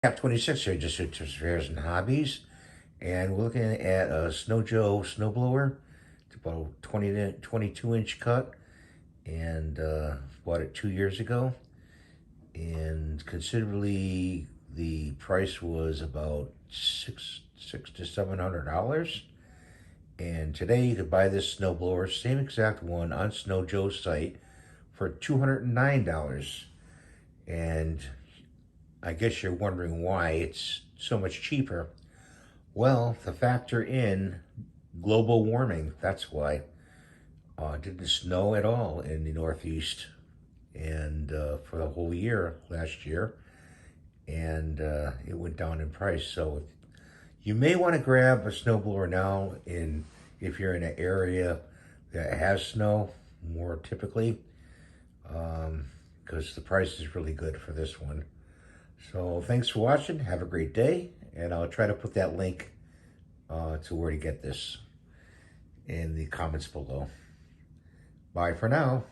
Cap 26 here, just repairs and hobbies. And we're looking at a Snow Joe snowblower. It's about a 22-inch cut. And bought it 2 years ago. And considerably, the price was about six to $700. And today you could buy this snowblower, same exact one, on Snow Joe's site for $209. And I guess you're wondering why it's so much cheaper. Well, to factor in global warming, that's why. It didn't snow at all in the Northeast and for the whole year last year, and it went down in price. So you may want to grab a snowblower now if you're in an area that has snow more typically, because the price is really good for this one. So thanks for watching. Have a great day, and I'll try to put that link to where to get this in the comments below. Bye for now.